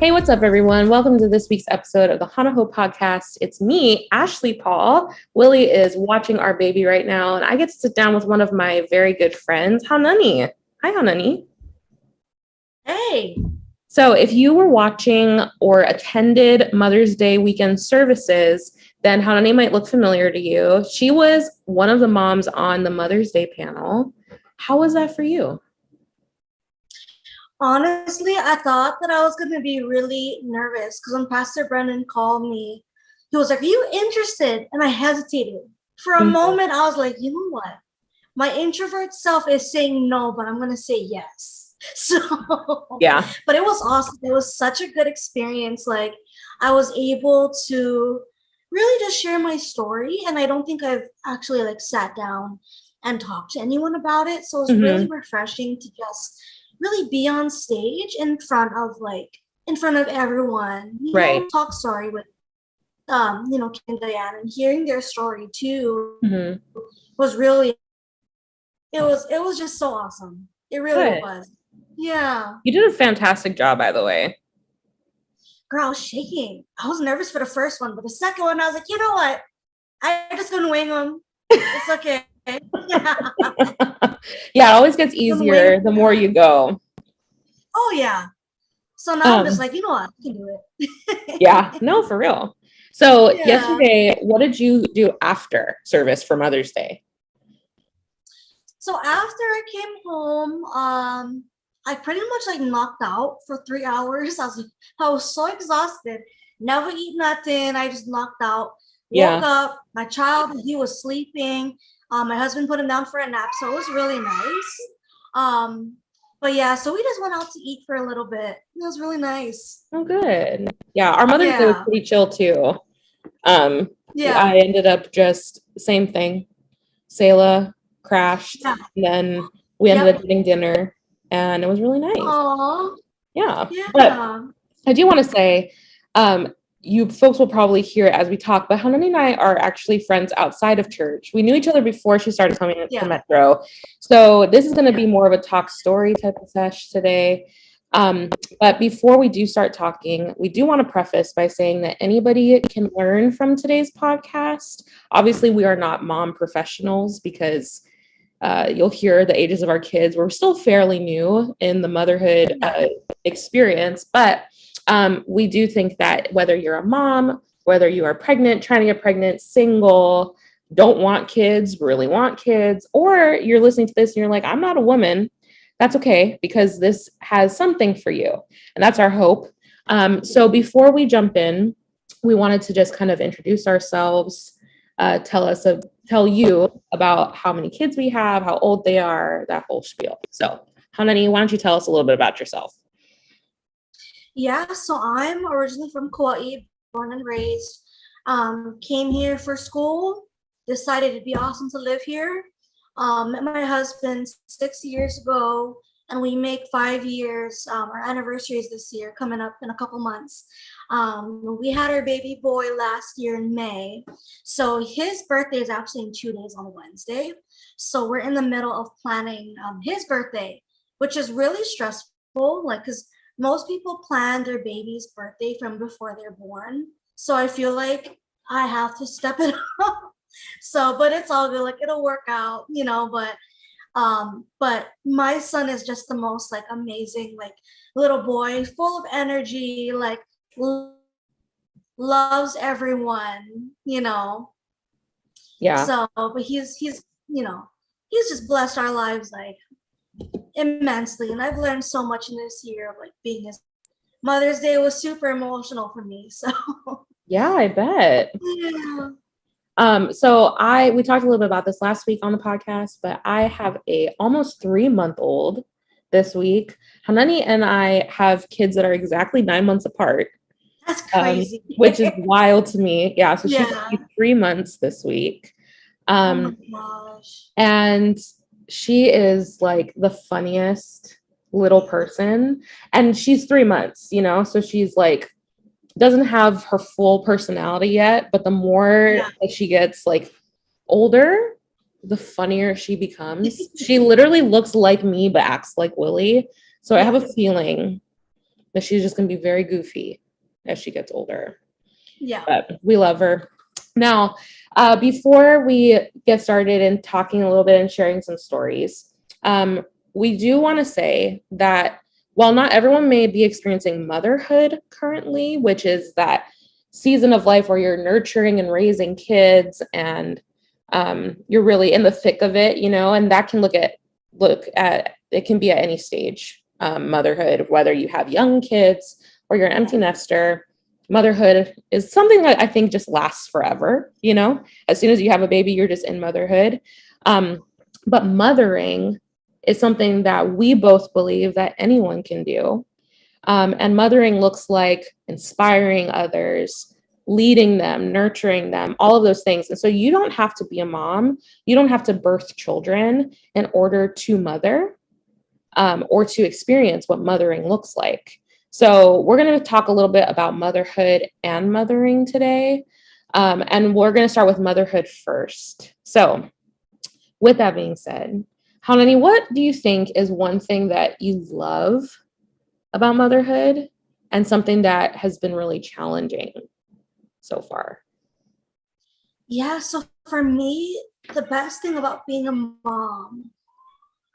Hey, what's up, everyone? Welcome to this week's episode of the Hana podcast. It's me, Ashley Paul. Willie is watching our baby right now, and I get to sit down with one of my very good friends, Hanani. Hi, Hanani. Hey. So if you were watching or attended Mother's Day weekend services, then Hanani might look familiar to you. She was one of the moms on the Mother's Day panel. How was that for you? Honestly, I thought that I was going to be really nervous because when Pastor Brennan called me, he was like, "Are you interested?" And I hesitated. For a moment, I was like, you know what? My introvert self is saying no, but I'm going to say yes. So, yeah. But it was awesome. It was such a good experience. Like, I was able to really just share my story. And I don't think I've actually sat down and talked to anyone about it. So it was really refreshing to just really be on stage in front of everyone, right? Talk story with Kim and Diane, and hearing their story too was really it was just so awesome. It really was. Yeah. You did a fantastic job, by the way. Girl, I was shaking. I was nervous for the first one, but the second one, I was like, you know what? I'm just gonna wing them. It's okay. Yeah, it always gets easier the more you go. Oh yeah. So now I'm just like, you know what, I can do it. Yeah, no, for real. So yesterday, what did you do after service for Mother's Day? So after I came home, I pretty much knocked out for 3 hours. I was so exhausted. Never eat nothing. I just knocked out. Woke up. My child, he was sleeping. My husband put him down for a nap, so it was really nice. But yeah, so we just went out to eat for a little bit. It was really nice. Oh, good. Yeah, our Mother's Day was pretty chill too. I ended up just same thing. Selah crashed, and then we ended up getting dinner, and it was really nice. Aww. Yeah. But I do want to say, you folks will probably hear it as we talk, but Hanani and I are actually friends outside of church. We knew each other before she started coming to Metro. So this is going to be more of a talk story type of sesh today. But before we do start talking, we do want to preface by saying that anybody can learn from today's podcast. Obviously, we are not mom professionals because you'll hear the ages of our kids. We're still fairly new in the motherhood experience, but we do think that whether you're a mom, whether you are pregnant, trying to get pregnant, single, don't want kids, really want kids, or you're listening to this and you're like, I'm not a woman, that's okay, because this has something for you. And that's our hope. So before we jump in, we wanted to just kind of introduce ourselves, tell you about how many kids we have, how old they are, that whole spiel. So Hanani, why don't you tell us a little bit about yourself? Yeah, so I'm originally from Kauai, born and raised. Came here for school, decided it'd be awesome to live here. Met my husband 6 years ago, and we make 5 years. Our anniversary is this year, coming up in a couple months. We had our baby boy last year in May. So his birthday is actually in 2 days on Wednesday. So we're in the middle of planning his birthday, which is really stressful, because most people plan their baby's birthday from before they're born. So I feel like I have to step it up. So, but it's all good. It'll work out, but my son is just the most amazing, little boy, full of energy, loves everyone, Yeah. So, but he's just blessed our lives immensely, and I've learned so much in this year of being his. Mother's Day was super emotional for me, so yeah, I bet. So we talked a little bit about this last week on the podcast, but I have a almost 3-month-old this week. Hanani and I have kids that are exactly 9 months apart. That's crazy. Which is wild to me. Yeah, so she's 3 months this week. Oh my gosh. And she is the funniest little person, and she's 3 months, so she's doesn't have her full personality yet, but the more that she gets older, the funnier she becomes. She literally looks like me but acts like Willie, so I have a feeling that she's just going to be very goofy as she gets older. Yeah. But we love her. Now, before we get started and talking a little bit and sharing some stories, we do want to say that while not everyone may be experiencing motherhood currently, which is that season of life where you're nurturing and raising kids and you're really in the thick of it, you know, and that can look at it can be at any stage, motherhood, whether you have young kids or you're an empty nester. Motherhood is something that I think just lasts forever, you know. As soon as you have a baby, you're just in motherhood. But mothering is something that we both believe that anyone can do. And mothering looks like inspiring others, leading them, nurturing them, all of those things. And so you don't have to be a mom. You don't have to birth children in order to mother, or to experience what mothering looks like. So we're going to talk a little bit about motherhood and mothering today. And we're going to start with motherhood first. So with that being said, Hanani, what do you think is one thing that you love about motherhood and something that has been really challenging so far? Yeah, so for me, the best thing about being a mom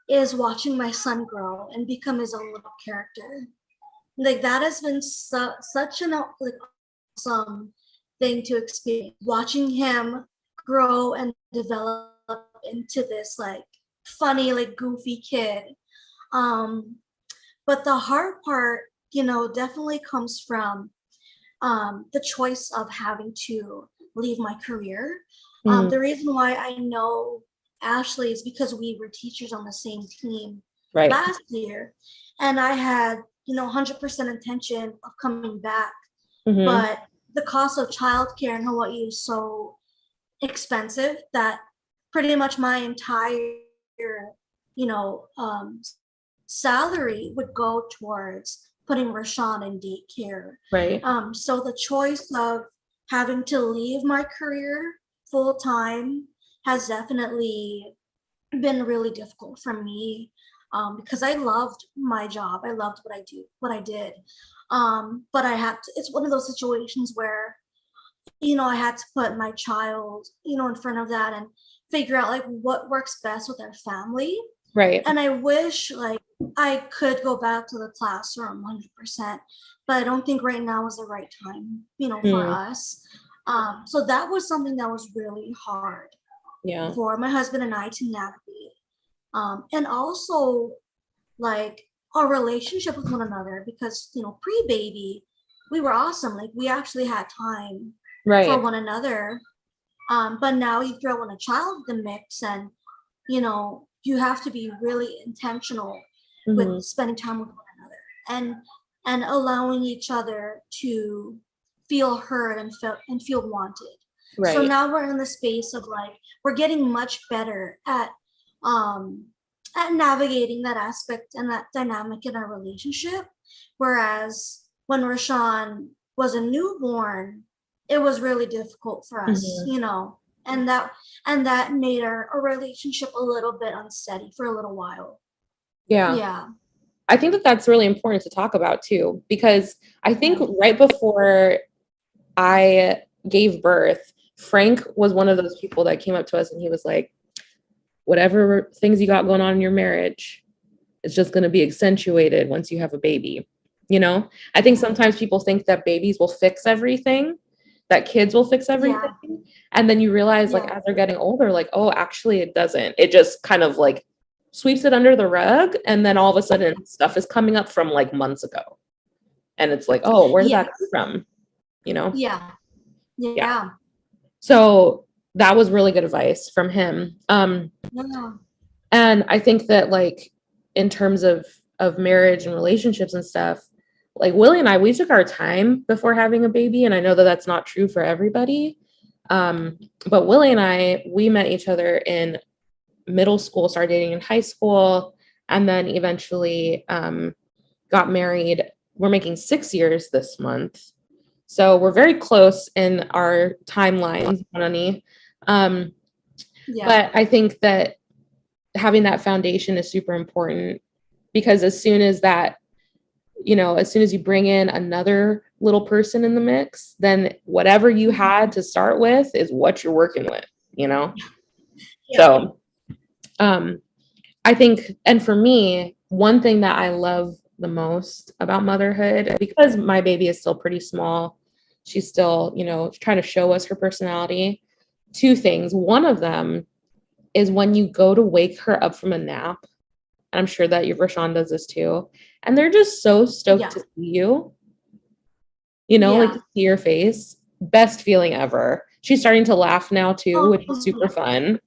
is watching my son grow and become his own little character. Like that has been such an awesome thing to experience. Watching him grow and develop into this like funny, like goofy kid. But the hard part, you know, definitely comes from the choice of having to leave my career. The reason why I know Ashley is because we were teachers on the same team last year, and I had 100% intention of coming back, but the cost of childcare in Hawaii is so expensive that pretty much my entire salary would go towards putting Rashawn in daycare. Right. So the choice of having to leave my career full time has definitely been really difficult for me, because I loved my job. I loved what I did. But it's one of those situations where, I had to put my child, in front of that and figure out like what works best with our family. Right. And I wish like I could go back to the classroom 100%, but I don't think right now is the right time, for us. So that was something that was really hard for my husband and I to navigate. And also like our relationship with one another, because, pre-baby, we were awesome. Like we actually had time for one another. But now you throw in a child in the mix and, you have to be really intentional with spending time with one another and allowing each other to feel heard and feel wanted. Right. So now we're in the space of like we're getting much better at navigating that aspect and that dynamic in our relationship. Whereas when Rashawn was a newborn, it was really difficult for us, and that made our relationship a little bit unsteady for a little while. Yeah. I think that that's really important to talk about too, because I think right before I gave birth, Frank was one of those people that came up to us and he was like, whatever things you got going on in your marriage, it's just going to be accentuated once you have a baby. I think sometimes people think that babies will fix everything, that kids will fix everything. Yeah. And then you realize like as they're getting older, like, oh, actually it doesn't. It just kind of like sweeps it under the rug. And then all of a sudden stuff is coming up from like months ago. And it's like, oh, where did that come from? Yeah. So that was really good advice from him. And I think that like in terms of marriage and relationships and stuff, like Willie and I, we took our time before having a baby. And I know that that's not true for everybody. But Willie and I, we met each other in middle school, started dating in high school, and then eventually got married. We're making 6 years this month. So we're very close in our timelines, honey. But I think that having that foundation is super important, because as soon as that you know, as soon as you bring in another little person in the mix, then whatever you had to start with is what you're working with, you know? Yeah. So, I think, and for me, one thing that I love the most about motherhood, because my baby is still pretty small, she's still, you know, trying to show us her personality. Two things. One of them is when you go to wake her up from a nap, and I'm sure that your Rashawn does this too, and they're just so stoked to see you know, like to see your face. Best feeling ever. She's starting to laugh now too, which is super fun.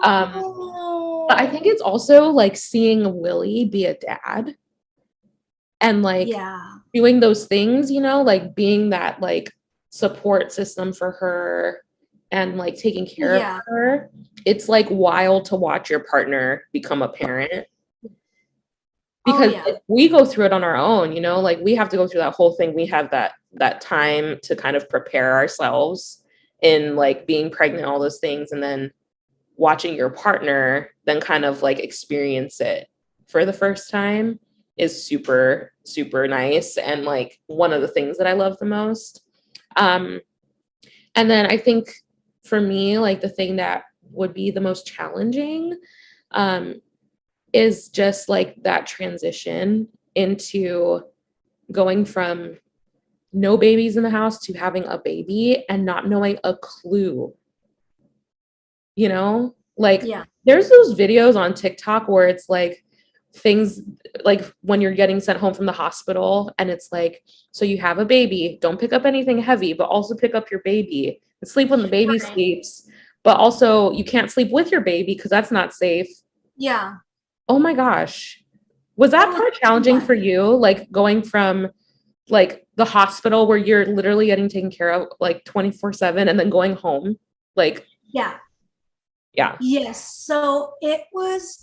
But I think it's also like seeing Willie be a dad and like doing those things, you know, like being that like support system for her and like taking care of her. It's like wild to watch your partner become a parent because we go through it on our own, you know, like we have to go through that whole thing. We have that time to kind of prepare ourselves in like being pregnant, all those things, and then watching your partner then kind of like experience it for the first time is super, super nice. And like one of the things that I love the most. And then I think for me, like the thing that would be the most challenging is just like that transition into going from no babies in the house to having a baby and not knowing a clue. You know, like there's those videos on TikTok where it's like things like when you're getting sent home from the hospital and it's like, so you have a baby, don't pick up anything heavy, but also pick up your baby and sleep when the baby sleeps. But also you can't sleep with your baby because that's not safe. Yeah. Oh my gosh. Was that part challenging for you? Like going from like the hospital where you're literally getting taken care of like 24/7 and then going home? Like, yeah. Yes. So it was,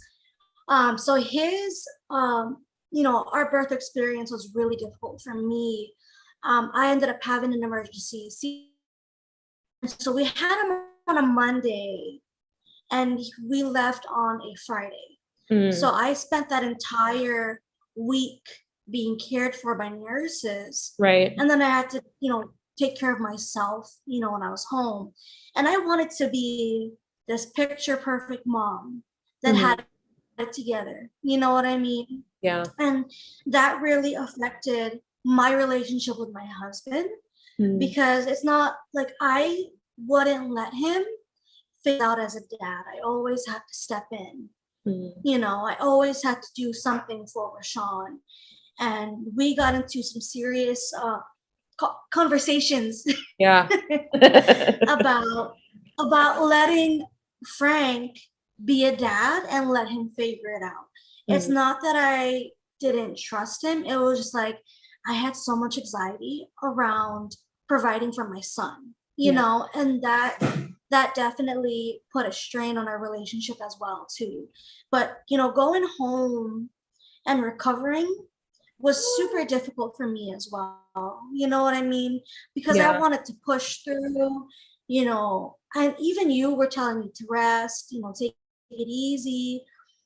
so his, you know, our birth experience was really difficult for me. I ended up having an emergency. So we had him on a Monday and we left on a Friday. So I spent that entire week being cared for by nurses. Right. And then I had to, you know, take care of myself, you know, when I was home. And I wanted to be this picture perfect mom that had it together. You know what I mean? Yeah. And that really affected my relationship with my husband because it's not like I wouldn't let him fade out as a dad. I always had to step in. You know, I always had to do something for Rashawn. And we got into some serious conversations about letting Frank be a dad and let him figure it out. It's not that I didn't trust him. It was just like I had so much anxiety around providing for my son, you know, and that definitely put a strain on our relationship as well too. But, you know, going home and recovering was super difficult for me as well. You know what I mean? Because I wanted to push through, you know, and even you were telling me to rest, you know, take it easy.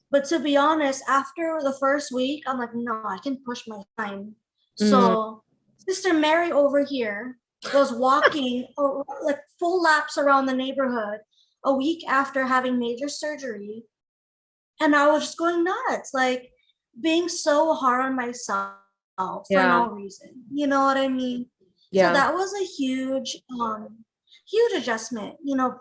But to be honest, after the first week, I'm like, no, I can push my time. So Sister Mary over here was walking like full laps around the neighborhood a week after having major surgery. And I was just going nuts, like being so hard on myself for no reason. You know what I mean? So that was a huge adjustment, you know,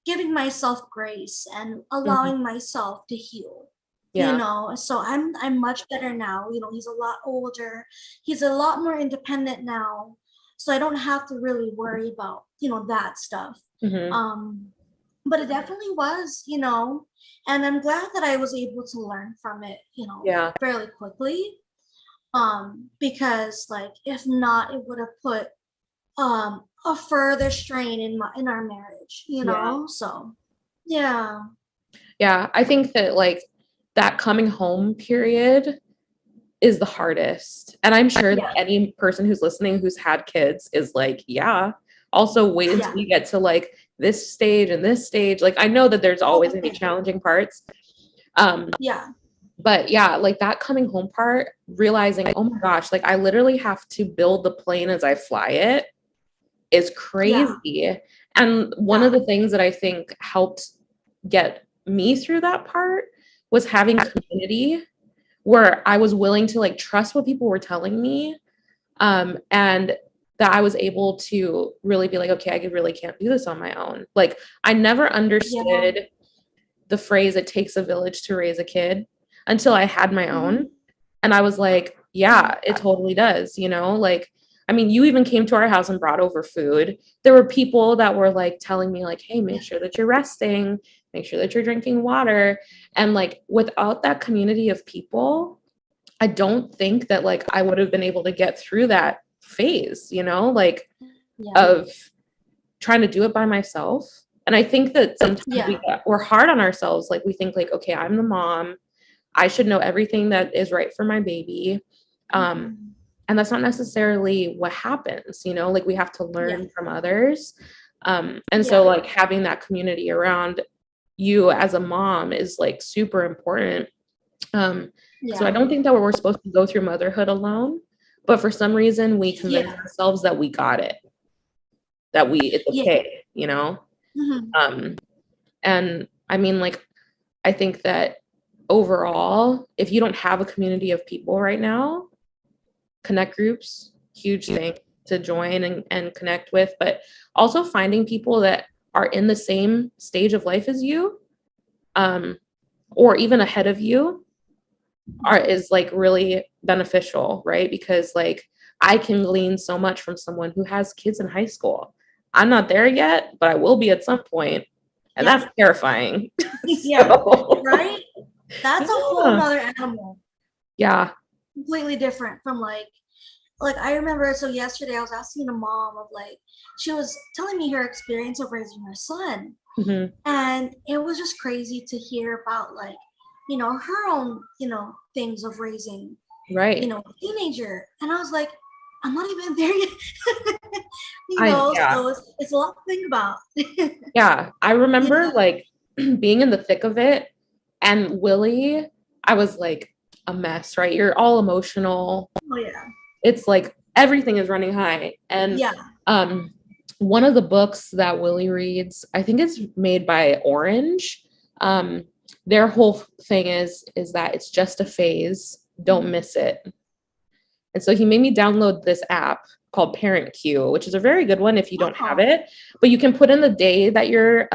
giving myself grace and allowing myself to heal. You know, so I'm much better now. You know, he's a lot older. He's a lot more independent now. So I don't have to really worry about, you know, that stuff. But it definitely was, you know, and I'm glad that I was able to learn from it, you know, fairly quickly. Because like if not, it would have put a further strain in our marriage, you know. So I think that like that coming home period is the hardest, and I'm sure that any person who's listening who's had kids is like, also wait until you get to like this stage and this stage. Like I know that there's always gonna be challenging parts, but But yeah, like that coming home part, realizing, oh my gosh, like I literally have to build the plane as I fly it is crazy. Yeah. And one of the things that I think helped get me through that part was having community where I was willing to like trust what people were telling me. And that I was able to really be like, okay, I really can't do this on my own. Like I never understood the phrase, it takes a village to raise a kid until I had my own. And I was like, yeah, it totally does, you know, like, I mean, you even came to our house and brought over food. There were people that were like telling me like, hey, make sure that you're resting, make sure that you're drinking water. And like, without that community of people, I don't think that like I would have been able to get through that phase, you know, like of trying to do it by myself. And I think that sometimes we're hard on ourselves. Like we think like, okay, I'm the mom. I should know everything that is right for my baby. And that's not necessarily what happens, you know, like we have to learn from others. And so like having that community around you as a mom is like super important. So I don't think that we're supposed to go through motherhood alone, but for some reason we convince ourselves that we got it, that it's okay, you know? And I mean, like, I think that overall, if you don't have a community of people right now, connect groups, huge thing to join and connect with, but also finding people that are in the same stage of life as you, or even ahead of you is like really beneficial, right? Because like I can glean so much from someone who has kids in high school. I'm not there yet, but I will be at some point, and that's terrifying. Right? That's a whole nother animal. Yeah. Completely different from like I remember, so yesterday I was asking a mom of like, she was telling me her experience of raising her son. And it was just crazy to hear about like, you know, her own, you know, things of raising, you know, a teenager. And I was like, I'm not even there yet. You know, so it's a lot to think about. Yeah. I remember like being in the thick of it, and Willie, I was like a mess, right? You're all emotional. Oh yeah. It's like everything is running high. And one of the books that Willie reads, I think it's made by Orange. Their whole thing is that it's just a phase. Don't miss it. And so he made me download this app called Parent Q, which is a very good one if you don't have it. But you can put in the day that your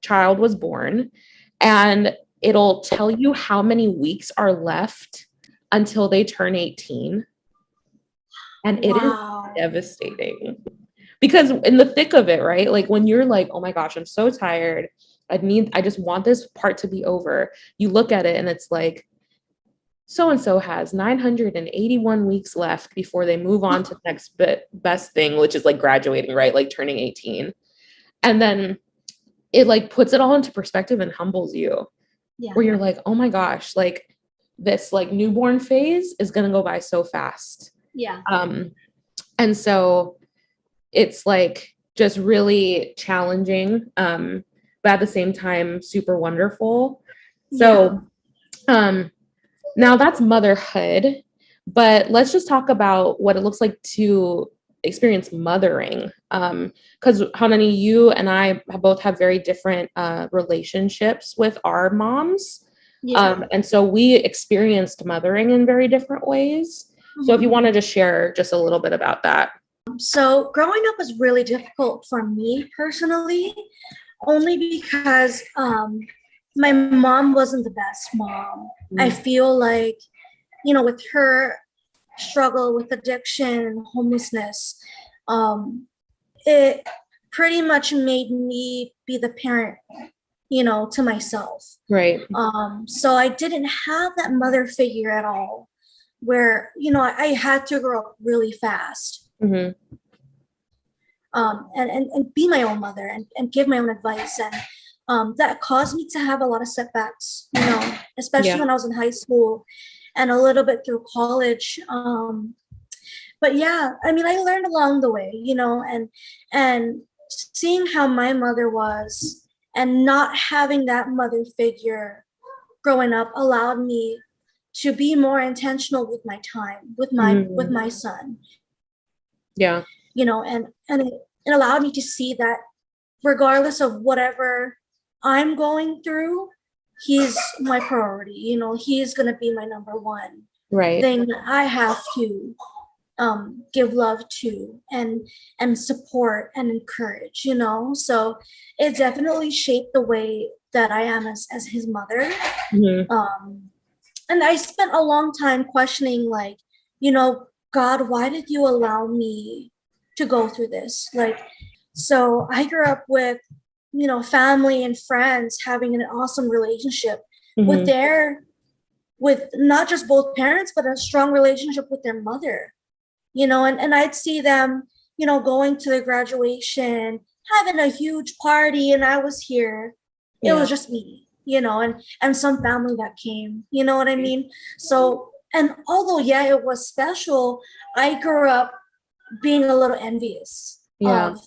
child was born, and it'll tell you how many weeks are left until they turn 18. And it is devastating because in the thick of it, right? Like when you're like, oh my gosh, I'm so tired. I just want this part to be over. You look at it and it's like, so-and-so has 981 weeks left before they move on to the next best thing, which is like graduating, right? Like turning 18. And then it like puts it all into perspective and humbles you. Where you're like, oh my gosh, like this like newborn phase is going to go by so fast. And so it's like just really challenging, but at the same time, super wonderful. So, now that's motherhood, but let's just talk about what it looks like to experience mothering. Because Hanani, you and I both have very different relationships with our moms. And so we experienced mothering in very different ways. So if you want to just share just a little bit about that. So growing up was really difficult for me personally, only because my mom wasn't the best mom. I feel like, you know, with her struggle with addiction, homelessness, it pretty much made me be the parent, you know, to myself. Right. So I didn't have that mother figure at all, where, you know, I had to grow up really fast. And be my own mother and give my own advice. And that caused me to have a lot of setbacks, you know, especially when I was in high school and a little bit through college. But yeah, I mean, I learned along the way, you know, and seeing how my mother was and not having that mother figure growing up allowed me to be more intentional with my time, with my son. Yeah. You know, and it allowed me to see that regardless of whatever I'm going through, he's my priority. You know, he's going to be my number one thing that I have to give love to and support and encourage, you know. So it definitely shaped the way that I am as his mother. And I spent a long time questioning, like, you know, God, why did you allow me to go through this? Like, so I grew up with, you know, family and friends having an awesome relationship with not just both parents, but a strong relationship with their mother, you know, and I'd see them, you know, going to their graduation, having a huge party, and I was here. It was just me, you know, and some family that came, you know what I mean? So, and although, yeah, it was special, I grew up being a little envious of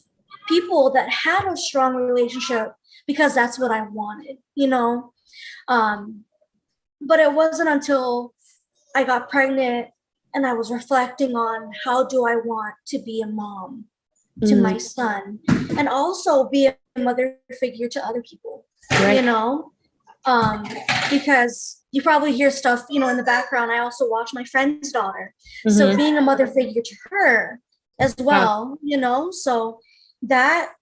people that had a strong relationship because that's what I wanted, you know? But it wasn't until I got pregnant and I was reflecting on how do I want to be a mom to my son and also be a mother figure to other people, you know? Because you probably hear stuff, you know, in the background. I also watch my friend's daughter. So being a mother figure to her as well, you know, so that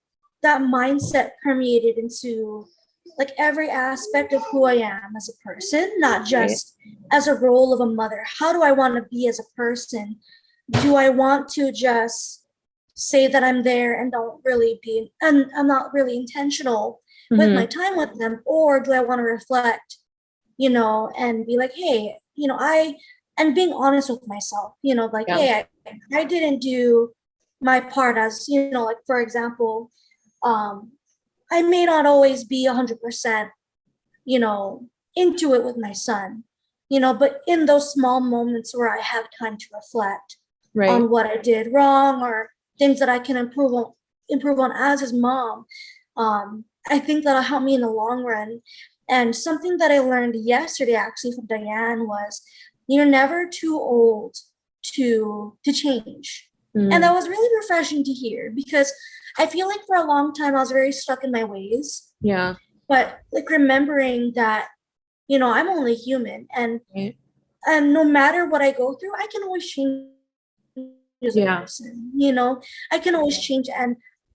mindset permeated into like every aspect of who I am as a person, not just as a role of a mother. How do I want to be as a person? Do I want to just say that I'm there and don't really be, and I'm not really intentional with my time with them? Or do I want to reflect, you know, and be like, hey, you know, and being honest with myself, you know, like, hey, I didn't do my part as, you know, like, for example, I may not always be 100%, you know, into it with my son, you know, but in those small moments where I have time to reflect on what I did wrong or things that I can improve on as his mom, I think that'll help me in the long run. And something that I learned yesterday actually from Diane was you're never too old to change. And that was really refreshing to hear because I feel like for a long time I was very stuck in my ways. Yeah. But like remembering that, you know, I'm only human and no matter what I go through, I can always change as a person. You know, I can always change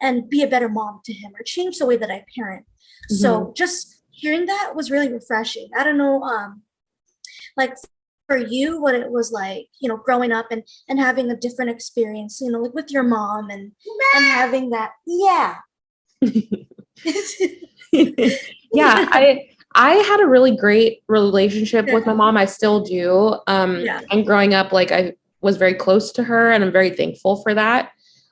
and be a better mom to him or change the way that I parent. So just hearing that was really refreshing. I don't know, like for you, what it was like, you know, growing up and having a different experience, you know, like with your mom and having that. I had a really great relationship with my mom. I still do. And growing up, like I was very close to her and I'm very thankful for that.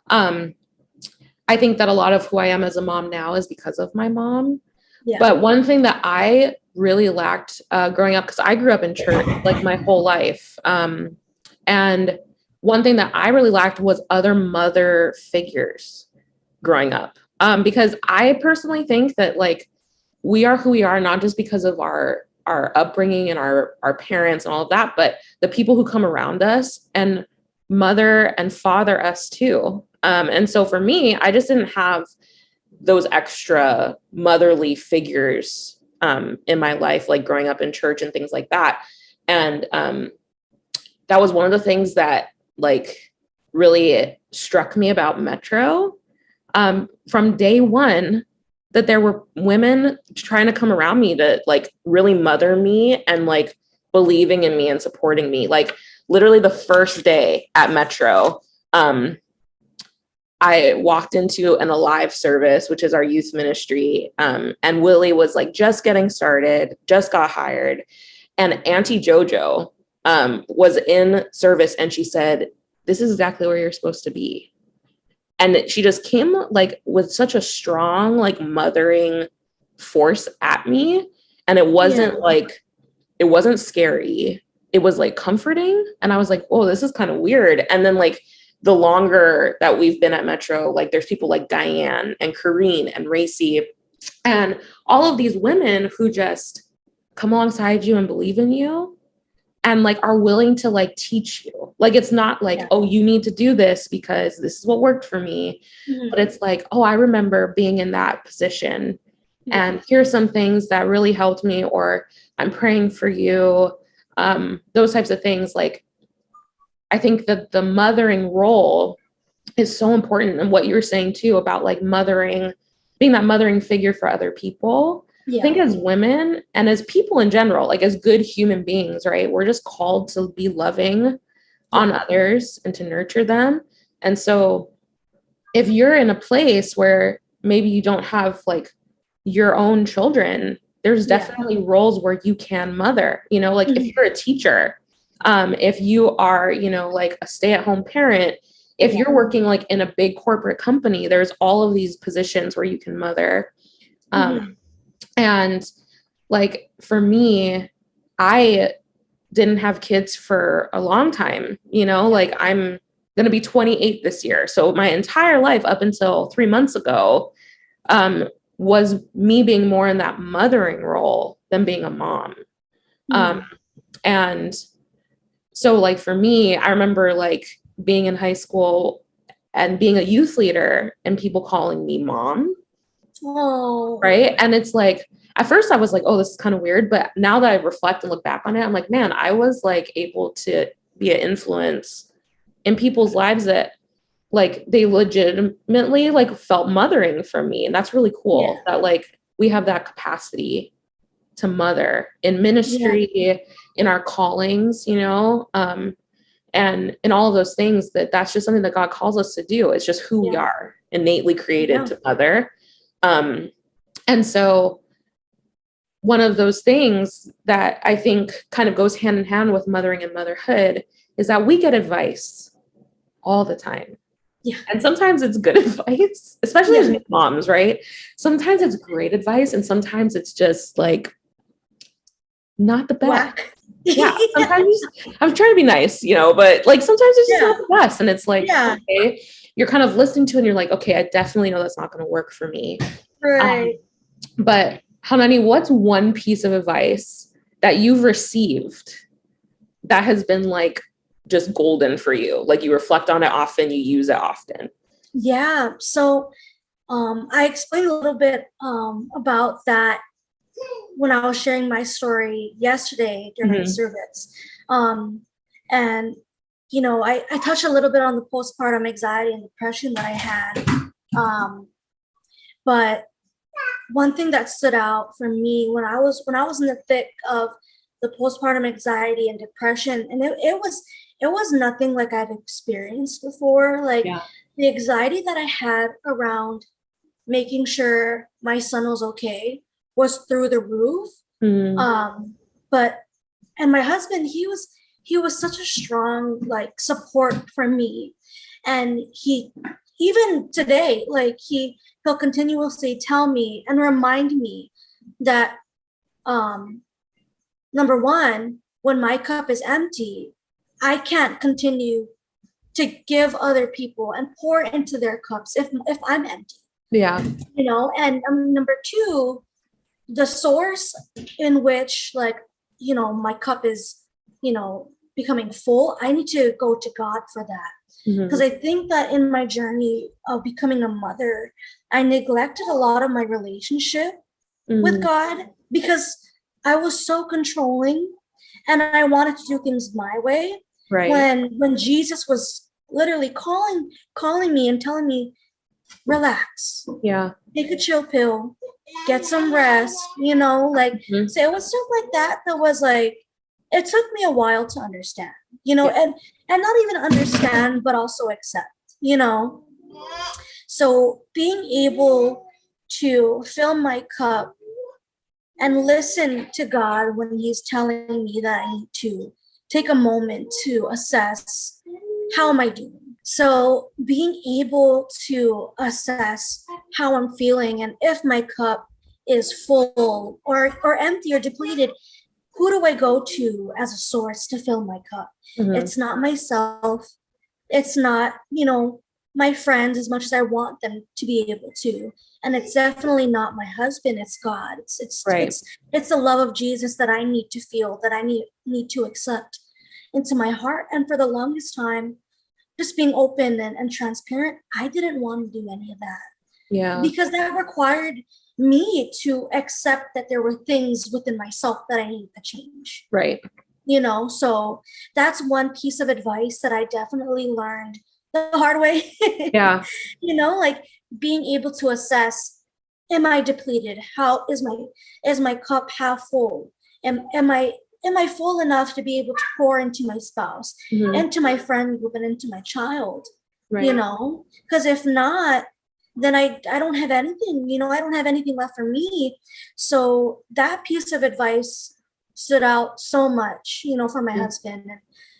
I think that a lot of who I am as a mom now is because of my mom. But one thing that I really lacked growing up, because I grew up in church like my whole life. And one thing that I really lacked was other mother figures growing up. Because I personally think that like we are who we are, not just because of our upbringing and our parents and all of that, but the people who come around us and mother and father us too. And so for me, I just didn't have those extra motherly figures in my life, like growing up in church and things like that. And that was one of the things that like really struck me about Metro from day one, that there were women trying to come around me to like really mother me and like believing in me and supporting me. Like literally the first day at Metro, I walked into an Alive service, which is our youth ministry. And Willie was like just getting started, just got hired. And Auntie JoJo was in service and she said, "This is exactly where you're supposed to be." And she just came like with such a strong, like mothering force at me. And it wasn't like, it wasn't scary. It was like comforting. And I was like, oh, this is kind of weird. And then like the longer that we've been at Metro, like there's people like Diane and Kareen and Racy and all of these women who just come alongside you and believe in you and like are willing to like teach you. Like it's not like, oh, you need to do this because this is what worked for me. But it's like, oh, I remember being in that position and here's some things that really helped me, or I'm praying for you. Those types of things. Like, I think that the mothering role is so important. And what you were saying too about like mothering, being that mothering figure for other people. I think as women and as people in general, like as good human beings, right? We're just called to be loving on others and to nurture them. And so if you're in a place where maybe you don't have like your own children, there's definitely roles where you can mother, you know, like if you're a teacher, if you are, you know, like a stay-at-home parent, if you're working like in a big corporate company, there's all of these positions where you can mother. And like for me, I didn't have kids for a long time, you know, like I'm going to be 28 this year. So my entire life up until 3 months ago, was me being more in that mothering role than being a mom. And so like for me, I remember like being in high school and being a youth leader and people calling me mom. Oh. Right. And it's like, at first I was like, oh, this is kind of weird. But now that I reflect and look back on it, I'm like, man, I was like able to be an influence in people's lives that like they legitimately like felt mothering from me. And that's really cool that like we have that capacity to mother in ministry, in our callings, you know, and in all of those things that's just something that God calls us to do. It's just who we are, innately created to mother. And so one of those things that I think kind of goes hand in hand with mothering and motherhood is that we get advice all the time. And sometimes it's good advice, especially as moms, right? Sometimes it's great advice and sometimes it's just like not the best. Sometimes I'm trying to be nice, you know, but like sometimes it's just not the best. And it's like, okay, you're kind of listening to it and you're like, okay, I definitely know that's not going to work for me. Right. But Hanani, what's one piece of advice that you've received that has been like just golden for you? Like you reflect on it often, you use it often. Yeah. So I explained a little bit about that when I was sharing my story yesterday during the service. And, you know, I touched a little bit on the postpartum anxiety and depression that I had. But one thing that stood out for me when I was in the thick of the postpartum anxiety and depression, and it was nothing like I've experienced before. Like the anxiety that I had around making sure my son was okay was through the roof. But my husband, he was such a strong like support for me, and he even today, like he'll continuously tell me and remind me that number one, when my cup is empty, I can't continue to give other people and pour into their cups if I'm empty. Yeah. You know, and number two, the source in which like, you know, my cup is, you know, becoming full, I need to go to God for that. Because I think that in my journey of becoming a mother, I neglected a lot of my relationship with God because I was so controlling and I wanted to do things my way. Right. When Jesus was literally calling me and telling me, relax. Yeah. Take a chill pill, get some rest, you know, like so it was stuff like that was like, it took me a while to understand, you know, and not even understand, but also accept, you know. So being able to fill my cup and listen to God when he's telling me that I need to take a moment to assess, how am I doing? So being able to assess how I'm feeling and if my cup is full or empty or depleted, who do I go to as a source to fill my cup? It's not myself. It's not, you know, my friends as much as I want them to be able to. And it's definitely not my husband, it's God. Right. It's the love of Jesus that I need to feel, that I need to accept into my heart. And for the longest time, just being open and transparent, I didn't want to do any of that. Yeah. Because that required me to accept that there were things within myself that I needed to change. Right. You know, so that's one piece of advice that I definitely learned the hard way. Yeah. You know, like being able to assess, am I depleted? How is my cup half full? Am I full enough to be able to pour into my spouse, into my friend group, and into my child? Right. You know, because if not, then I don't have anything, you know, I don't have anything left for me. So that piece of advice stood out so much, you know, for my husband.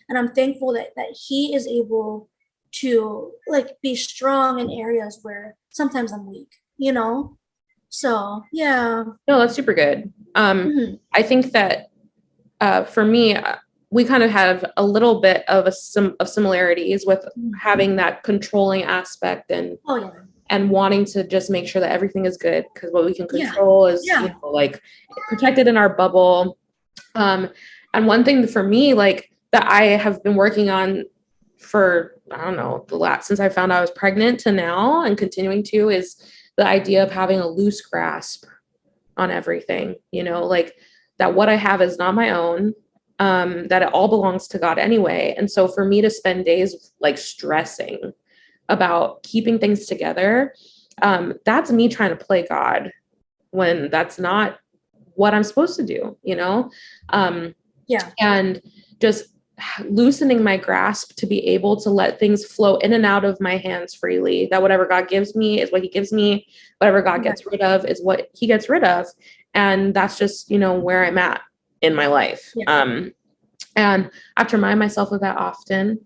And I'm thankful that he is able to like be strong in areas where sometimes I'm weak, you know? So yeah. No, that's super good. I think that for me, we kind of have a little bit of similarities with having that controlling aspect and wanting to just make sure that everything is good, because what we can control is you know, like protected in our bubble. And one thing for me, like that I have been working on for, I don't know, since I found out I was pregnant to now and continuing to, is the idea of having a loose grasp on everything, you know, like that what I have is not my own, that it all belongs to God anyway. And so for me to spend days like stressing about keeping things together, that's me trying to play God when that's not what I'm supposed to do, you know? And just loosening my grasp to be able to let things flow in and out of my hands freely, that whatever God gives me is what he gives me, whatever God gets rid of is what he gets rid of. And that's just, you know, where I'm at in my life. And I have to remind myself of that often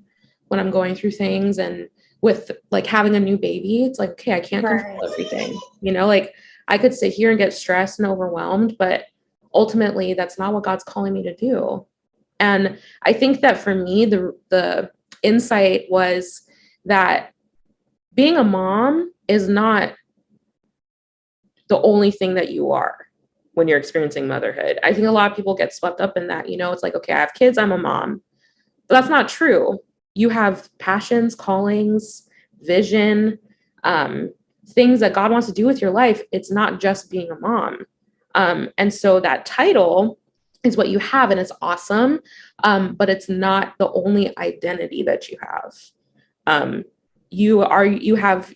when I'm going through things. And with like having a new baby, it's like, okay, I can't control everything, you know, like I could sit here and get stressed and overwhelmed, but ultimately that's not what God's calling me to do. And I think that for me, the insight was that being a mom is not the only thing that you are when you're experiencing motherhood. I think a lot of people get swept up in that, you know, it's like, okay, I have kids, I'm a mom, but that's not true. You have passions, callings, vision, things that God wants to do with your life. It's not just being a mom. And so that title is what you have, and it's awesome. But it's not the only identity that you have. You have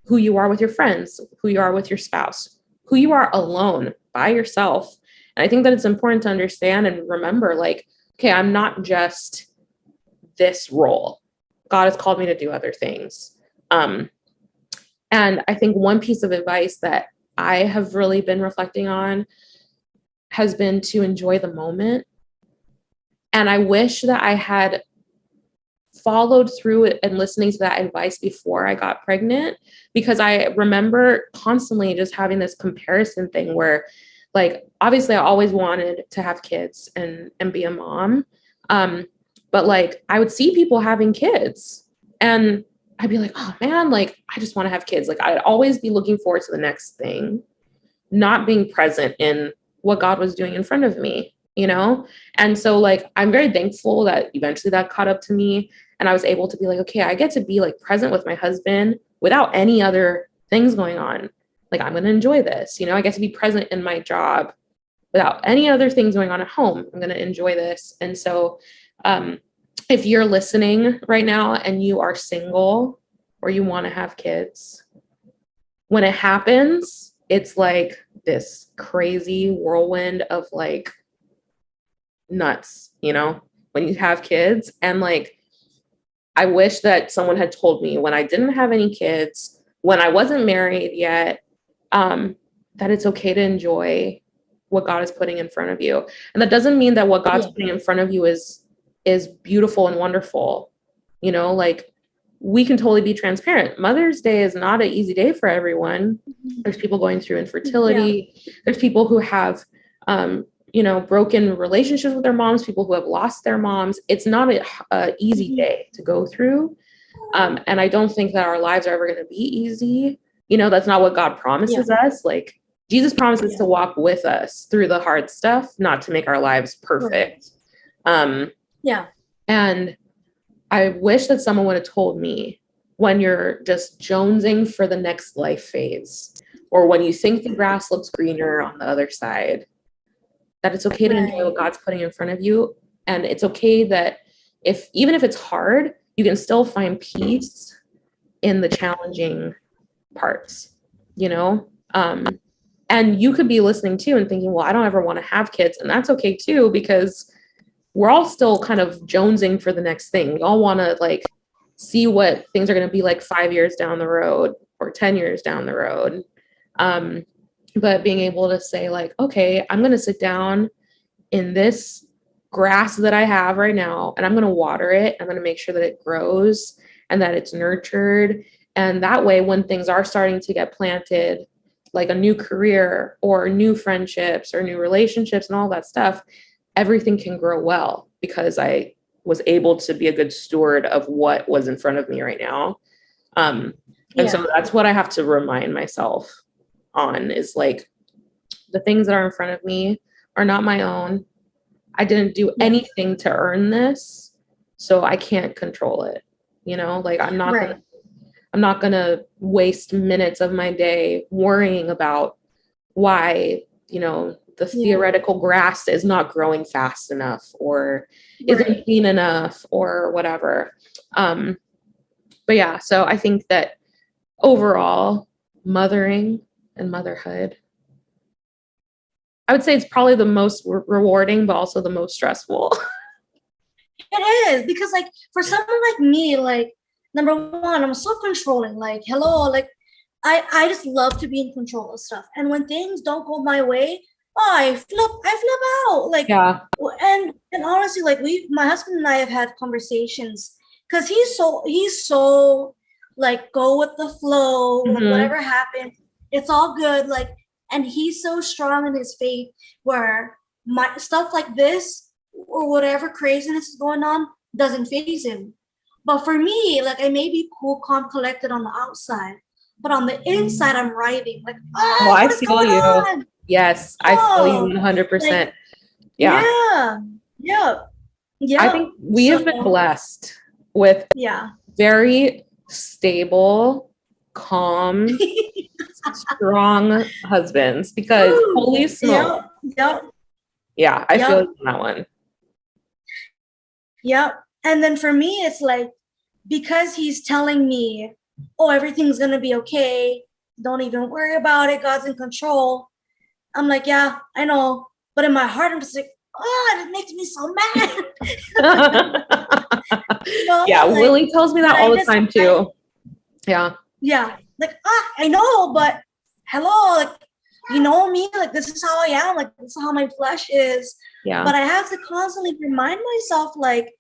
who you are with your friends, who you are with your spouse, who you are alone by yourself. And I think that it's important to understand and remember, like, okay, I'm not just this role. God has called me to do other things. And I think one piece of advice that I have really been reflecting on has been to enjoy the moment. And I wish that I had followed through it and listening to that advice before I got pregnant, because I remember constantly just having this comparison thing where, like, obviously I always wanted to have kids and be a mom. But like I would see people having kids and I'd be like, oh man, like I just want to have kids. Like I'd always be looking forward to the next thing, not being present in what God was doing in front of me, you know? And so like, I'm very thankful that eventually that caught up to me and I was able to be like, okay, I get to be like present with my husband without any other things going on. Like, I'm going to enjoy this, you know, I get to be present in my job without any other things going on at home. I'm going to enjoy this. And so, if you're listening right now and you are single or you want to have kids, when it happens, it's like this crazy whirlwind of like nuts, you know, when you have kids. And like, I wish that someone had told me when I didn't have any kids, when I wasn't married yet, that it's okay to enjoy what God is putting in front of you. And that doesn't mean that what God's putting in front of you is beautiful and wonderful. You know, like we can totally be transparent. Mother's Day is not an easy day for everyone. There's people going through infertility. There's people who have, you know, broken relationships with their moms, people who have lost their moms. It's not an easy day to go through. And I don't think that our lives are ever going to be easy. You know, that's not what God promises us. Like Jesus promises to walk with us through the hard stuff, not to make our lives perfect. And I wish that someone would have told me, when you're just jonesing for the next life phase, or when you think the grass looks greener on the other side, that it's okay to enjoy what God's putting in front of you. And it's okay that even if it's hard, you can still find peace in the challenging parts, you know? And you could be listening too and thinking, well, I don't ever want to have kids. And that's okay too, because we're all still kind of jonesing for the next thing. We all want to like see what things are going to be like 5 years down the road or 10 years down the road. But being able to say like, okay, I'm going to sit down in this grass that I have right now, and I'm going to water it. I'm going to make sure that it grows and that it's nurtured. And that way, when things are starting to get planted, like a new career or new friendships or new relationships and all that stuff, everything can grow well because I was able to be a good steward of what was in front of me right now. And so that's what I have to remind myself on, is like, the things that are in front of me are not my own. I didn't do anything to earn this, so I can't control it. You know, like I'm not gonna waste minutes of my day worrying about why, you know, the theoretical grass is not growing fast enough or isn't clean enough or whatever. But yeah, so I think that overall, mothering and motherhood, I would say it's probably the most rewarding, but also the most stressful. It is, because like for someone like me, like number one, I'm so controlling. Like, hello, like I just love to be in control of stuff. And when things don't go my way, I flip out. Like, and honestly, like my husband and I have had conversations, because he's so like go with the flow, like, whatever happens, it's all good. Like, and he's so strong in his faith, where my stuff like this or whatever craziness is going on doesn't faze him. But for me, like, I may be cool, calm, collected on the outside, but on the inside, I'm writing. Like, I feel you. On? Yes, I feel you 100%. Like, yeah. I think we have been blessed with very stable, calm, strong husbands, because holy smoke. Yeah, I feel you on that one. And then for me, it's like, because he's telling me, oh, everything's going to be okay, don't even worry about it, God's in control. I'm like, yeah, I know. But in my heart, I'm just like, oh, it makes me so mad. You know, yeah, like, Willie tells me that all the time too. Yeah, like, I know, but hello, like, you know me, like, this is how I am, like, this is how my flesh is. But I have to constantly remind myself, like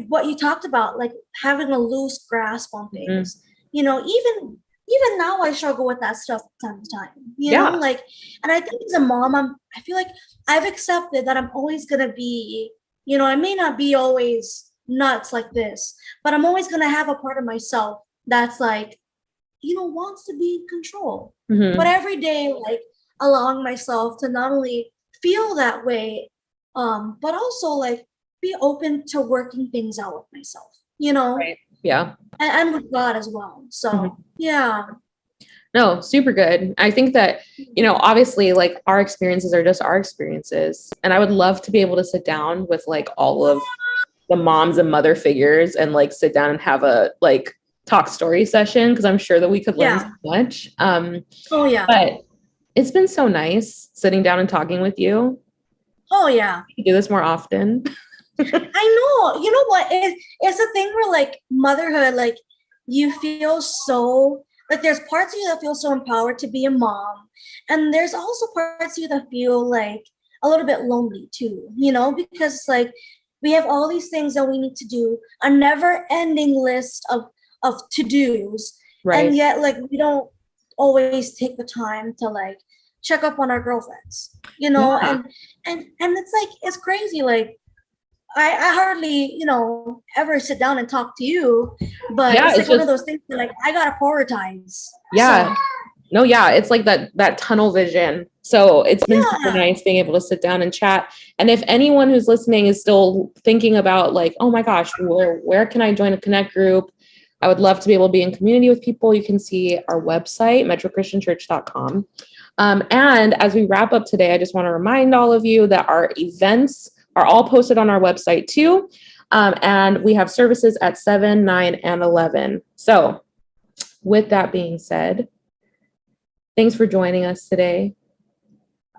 what you talked about, like having a loose grasp on things. You know, even now I struggle with that stuff time to time. You know, like, and I think as a mom, I feel like I've accepted that I'm always gonna be, you know, I may not be always nuts like this, but I'm always gonna have a part of myself that's like, you know, wants to be in control. But every day, like, allowing myself to not only feel that way, but also like be open to working things out with myself, you know? And with God as well. So no, super good. I think that, you know, obviously, like, our experiences are just our experiences, and I would love to be able to sit down with like all of the moms and mother figures and like sit down and have a like talk story session, because I'm sure that we could learn so much. But it's been so nice sitting down and talking with you. We can do this more often. I know. You know what? It's a thing where, like, motherhood, like, you feel so, like, there's parts of you that feel so empowered to be a mom. And there's also parts of you that feel like a little bit lonely too, you know, because like we have all these things that we need to do, a never ending list of to-dos. And yet, like, we don't always take the time to like check up on our girlfriends, you know, and it's like, it's crazy. Like, I hardly, ever sit down and talk to you, but Yeah, it's like it's one of just- those things that, like, I gotta prioritize. Yeah. So, No, yeah, it's like that tunnel vision. So it's been super Yeah. nice being able to sit down and chat. And if anyone who's listening is still thinking about like, oh my gosh, where can I join a Connect group? I would love to be able to be in community with people. You can see our website, metrochristianchurch.com. And as we wrap up today, I just want to remind all of you that our events are all posted on our website too. And we have services at 7, 9, and 11. So with that being said, thanks for joining us today.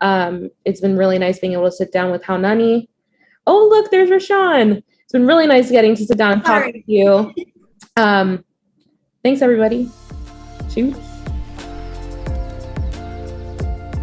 It's been really nice being able to sit down with Hanani. Oh, look, there's Rashawn. It's been really nice getting to sit down and talk with you. Thanks, everybody. Shoot.